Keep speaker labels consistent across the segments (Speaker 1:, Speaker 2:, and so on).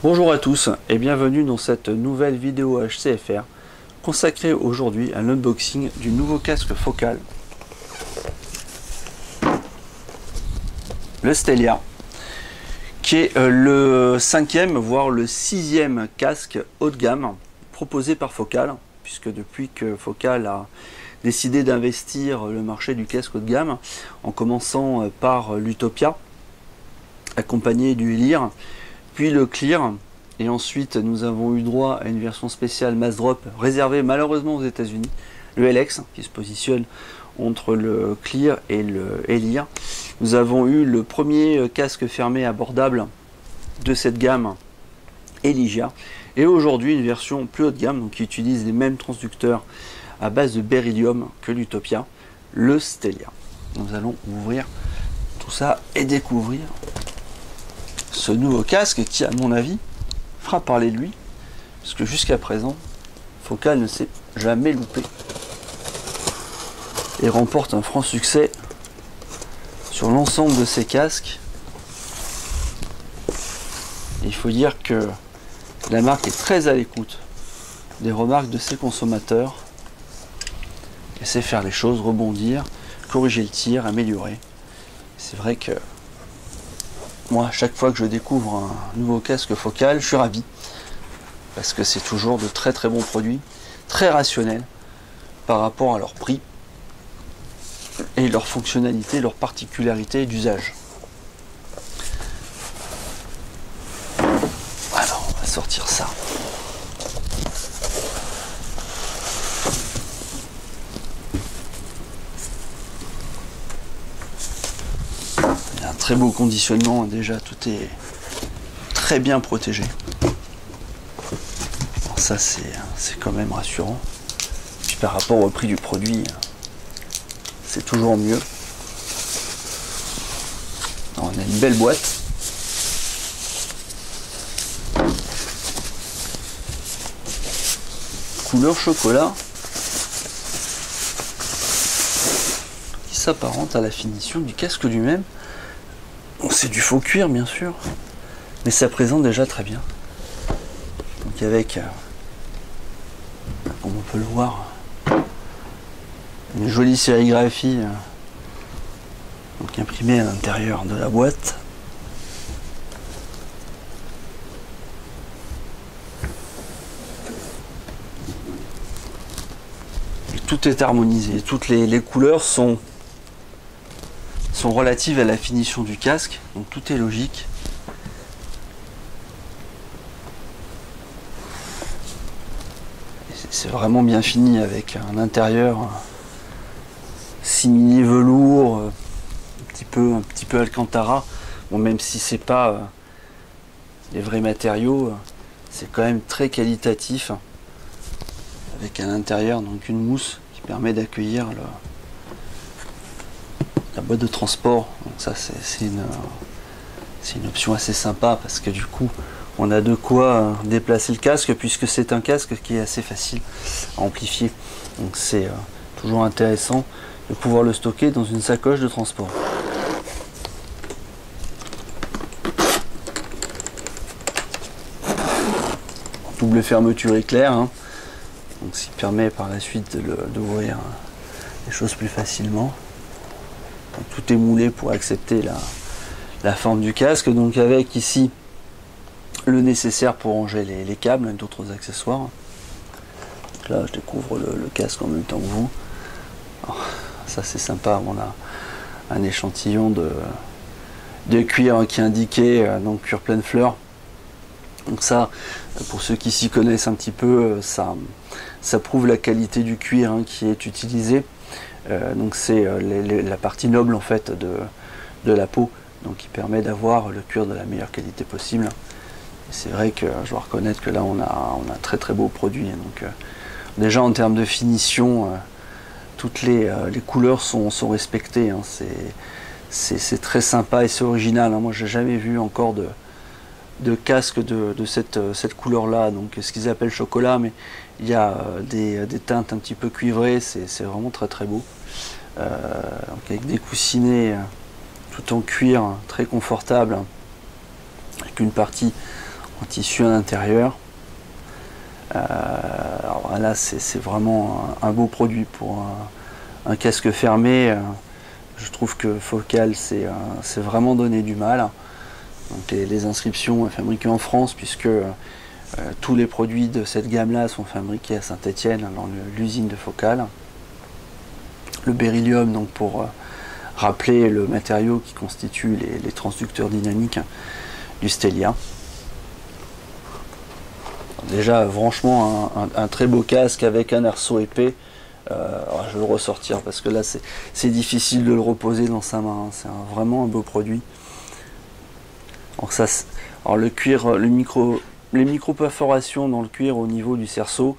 Speaker 1: Bonjour à tous et bienvenue dans cette nouvelle vidéo HCFR consacrée aujourd'hui à l'unboxing du nouveau casque Focal, le Stellia, qui est le 5e voire le 6e casque haut de gamme proposé par Focal, puisque depuis que Focal a décidé d'investir le marché du casque haut de gamme en commençant par l'Utopia accompagné du Lear, puis le Clear, et ensuite nous avons eu droit à une version spéciale Mass Drop réservée malheureusement aux États-Unis, le LX qui se positionne entre le Clear et le Lear. Nous avons eu le premier casque fermé abordable de cette gamme, Elysia, et aujourd'hui une version plus haut de gamme, donc qui utilise les mêmes transducteurs à base de beryllium que l'Utopia, le Stellia. Nous allons ouvrir tout ça et découvrir ce nouveau casque qui, à mon avis, fera parler de lui, parce que jusqu'à présent, Focal ne s'est jamais loupé et remporte un franc succès sur l'ensemble de ses casques. Et il faut dire que la marque est très à l'écoute des remarques de ses consommateurs et sait faire les choses, rebondir, corriger le tir, améliorer. C'est vrai que moi, à chaque fois que je découvre un nouveau casque Focal, je suis ravi, parce que c'est toujours de très très bons produits, très rationnels par rapport à leur prix et leur fonctionnalité, leur particularité d'usage. Alors, on va sortir ça. Très beau conditionnement, déjà tout est très bien protégé. Alors ça c'est quand même rassurant. Puis par rapport au prix du produit, c'est toujours mieux. Alors, on a une belle boîte. Couleur chocolat, qui s'apparente à la finition du casque lui-même. C'est du faux cuir bien sûr, mais ça présente déjà très bien. Donc avec, comme on peut le voir, une jolie sérigraphie donc imprimée à l'intérieur de la boîte. Et tout est harmonisé, toutes les couleurs sont relatives à la finition du casque, donc tout est logique. C'est vraiment bien fini avec un intérieur simili velours, un petit peu Alcantara. Bon, même si c'est pas les vrais matériaux, c'est quand même très qualitatif, avec à l'intérieur donc une mousse qui permet d'accueillir la boîte de transport. Donc ça c'est une option assez sympa, parce que du coup on a de quoi déplacer le casque, puisque c'est un casque qui est assez facile à amplifier. Donc c'est toujours intéressant de pouvoir le stocker dans une sacoche de transport. Double fermeture éclair, hein. Donc ce qui permet par la suite d'ouvrir les choses plus facilement. Donc, tout est moulé pour accepter la forme du casque, donc avec ici le nécessaire pour ranger les câbles et d'autres accessoires. Donc là je découvre le casque en même temps que vous. Alors, ça c'est sympa, on a un échantillon de cuir qui est indiqué, donc cuir pleine fleur. Donc ça, pour ceux qui s'y connaissent un petit peu, ça prouve la qualité du cuir qui est utilisé. Donc c'est la partie noble en fait de la peau, donc qui permet d'avoir le cuir de la meilleure qualité possible. C'est vrai que je dois reconnaître que là on a un très très beau produit. Donc déjà en termes de finition, toutes les couleurs sont respectées. C'est très sympa et c'est original. Moi j'ai jamais vu encore de casque de cette couleur là, donc ce qu'ils appellent chocolat, mais il y a des teintes un petit peu cuivrées, c'est vraiment très très beau. Donc avec des coussinets tout en cuir, très confortable, avec une partie en tissu à l'intérieur. Alors là, c'est vraiment un beau produit pour un casque fermé. Je trouve que Focal c'est vraiment donné du mal. Donc les inscriptions fabriquées en France, puisque tous les produits de cette gamme-là sont fabriqués à Saint-Étienne, dans l'usine de Focal. Le beryllium, donc pour rappeler le matériau qui constitue les transducteurs dynamiques du Stelia. Déjà, franchement, un très beau casque avec un arceau épais. Alors je vais le ressortir parce que là, c'est difficile de le reposer dans sa main. C'est vraiment un beau produit. Alors le cuir, les micro-perforations dans le cuir au niveau du cerceau,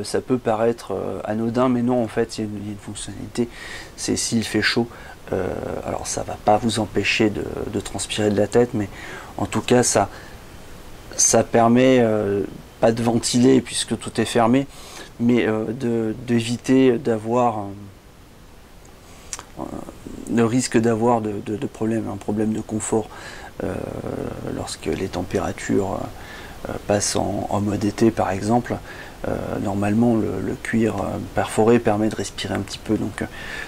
Speaker 1: ça peut paraître anodin, mais non, en fait, il y a une fonctionnalité. C'est s'il fait chaud. Alors ça va pas vous empêcher de transpirer de la tête, mais en tout cas, ça permet pas de ventiler puisque tout est fermé, mais d'éviter d'avoir le risque d'avoir de problèmes, un problème de confort lorsque les températures passent en mode été par exemple. Normalement le cuir perforé permet de respirer un petit peu, donc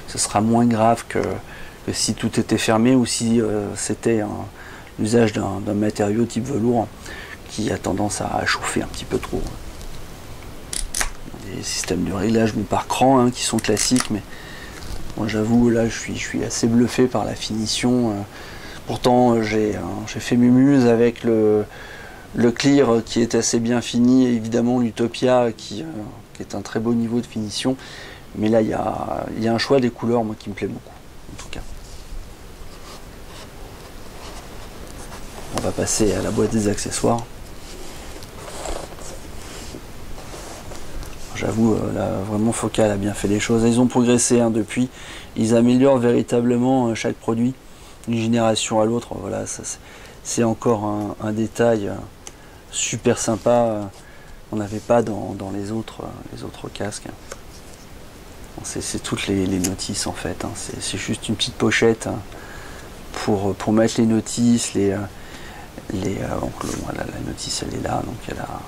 Speaker 1: ce sera moins grave que si tout était fermé ou si c'était l'usage d'un matériau type velours qui a tendance à chauffer un petit peu trop. Des systèmes de réglage par cran qui sont classiques, mais moi j'avoue là je suis assez bluffé par la finition. Pourtant j'ai fait mumuse avec le Clear qui est assez bien fini, et évidemment l'Utopia qui est un très beau niveau de finition, mais là il y a un choix des couleurs moi qui me plaît beaucoup en tout cas. On va passer à la boîte des accessoires. J'avoue, là, vraiment Focal a bien fait les choses. Ils ont progressé depuis. Ils améliorent véritablement chaque produit d'une génération à l'autre. Voilà, c'est encore un détail super sympa. On n'avait pas dans les autres casques. C'est toutes les notices en fait. C'est juste une petite pochette pour mettre les notices. Voilà, la notice elle est là, donc elle a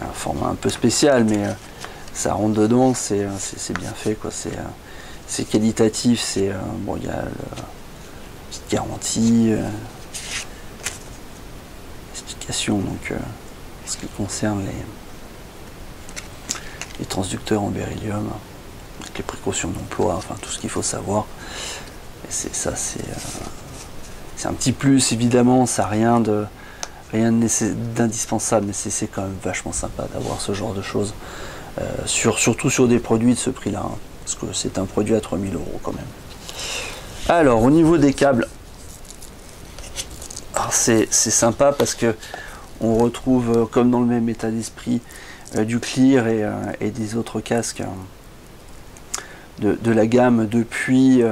Speaker 1: un format un peu spécial, mais ça rentre dedans, c'est bien fait quoi. C'est qualitatif, bon, il y a la petite garantie, explication donc en ce qui concerne les transducteurs en beryllium, avec les précautions d'emploi, enfin tout ce qu'il faut savoir. Et c'est un petit plus évidemment, ça n'a rien d'indispensable, mais c'est quand même vachement sympa d'avoir ce genre de choses, surtout sur des produits de ce prix là, parce que c'est un produit à 3000 € quand même. Alors au niveau des câbles, c'est sympa parce que on retrouve comme dans le même état d'esprit du Clear et des autres casques de la gamme depuis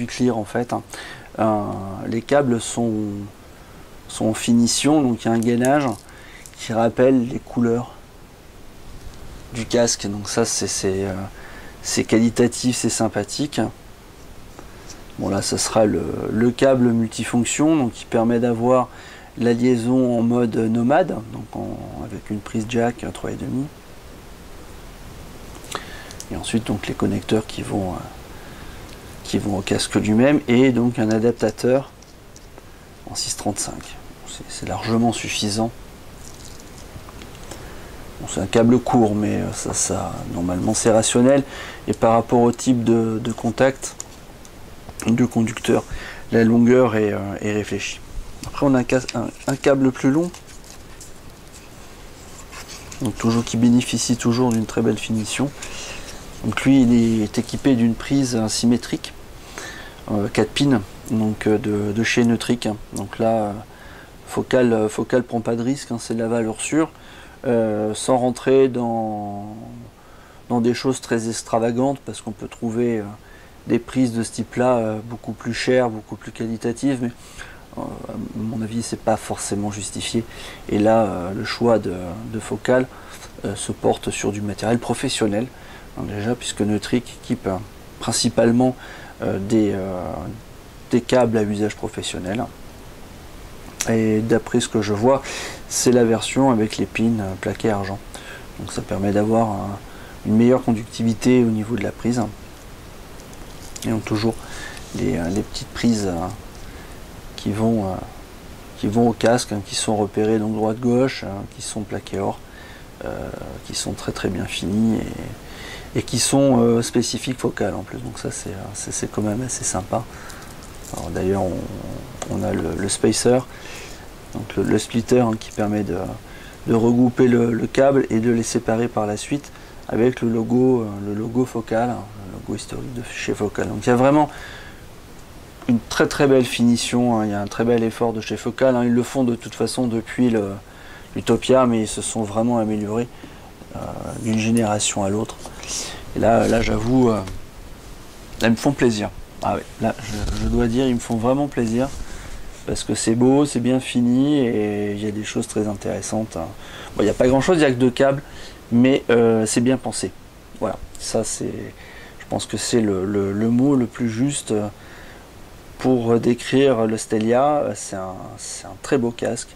Speaker 1: Clear en fait. Les câbles sont en finition, donc il y a un gainage qui rappelle les couleurs du casque, donc ça c'est qualitatif, c'est sympathique. Bon là ce sera le câble multifonction, donc qui permet d'avoir la liaison en mode nomade, donc avec une prise jack 3,5, et ensuite donc les connecteurs qui vont au casque lui-même, et donc un adaptateur en 635. C'est largement suffisant. Bon, c'est un câble court, mais ça normalement c'est rationnel, et par rapport au type de contact de conducteur, la longueur est réfléchie. Après on a un câble plus long, donc qui bénéficie toujours d'une très belle finition. Donc lui il est équipé d'une prise symétrique 4 pins, donc de chez Neutric. Donc là Focal prend pas de risque, c'est de la valeur sûre, sans rentrer dans des choses très extravagantes, parce qu'on peut trouver des prises de ce type là beaucoup plus chères, beaucoup plus qualitatives, mais à mon avis c'est pas forcément justifié. Et là le choix de Focal se porte sur du matériel professionnel, donc déjà, puisque Neutric équipe principalement des câbles à usage professionnel, Et d'après ce que je vois, c'est la version avec les pins plaqués argent. Donc ça permet d'avoir une meilleure conductivité au niveau de la prise. Et donc toujours les petites prises qui vont au casque, qui sont repérées donc droite-gauche, qui sont plaquées or, qui sont très très bien finies et qui sont spécifiques focales en plus. Donc ça c'est quand même assez sympa. D'ailleurs on a le spacer, donc le splitter qui permet de regrouper le câble et de les séparer par la suite avec le logo Focal, le logo historique de chez Focal. Donc il y a vraiment une très très belle finition, il y a un très bel effort de chez Focal, ils le font de toute façon depuis l'Utopia, mais ils se sont vraiment améliorés d'une génération à l'autre. Et là j'avoue, là, ils me font plaisir. Ah ouais, là je dois dire, ils me font vraiment plaisir parce que c'est beau, c'est bien fini et il y a des choses très intéressantes. Bon, il n'y a pas grand chose, il n'y a que 2 câbles, mais c'est bien pensé. Voilà, ça c'est, je pense que c'est le mot le plus juste pour décrire le Stelia. C'est un très beau casque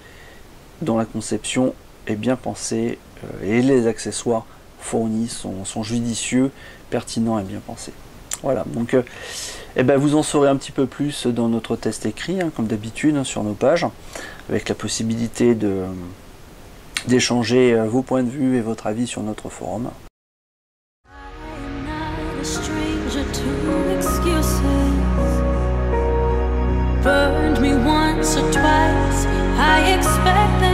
Speaker 1: dont la conception est bien pensée et les accessoires fournis sont judicieux, pertinents et bien pensés. Voilà, donc vous en saurez un petit peu plus dans notre test écrit, comme d'habitude, sur nos pages, avec la possibilité d'échanger vos points de vue et votre avis sur notre forum.
Speaker 2: Burned me once or twice, I expect that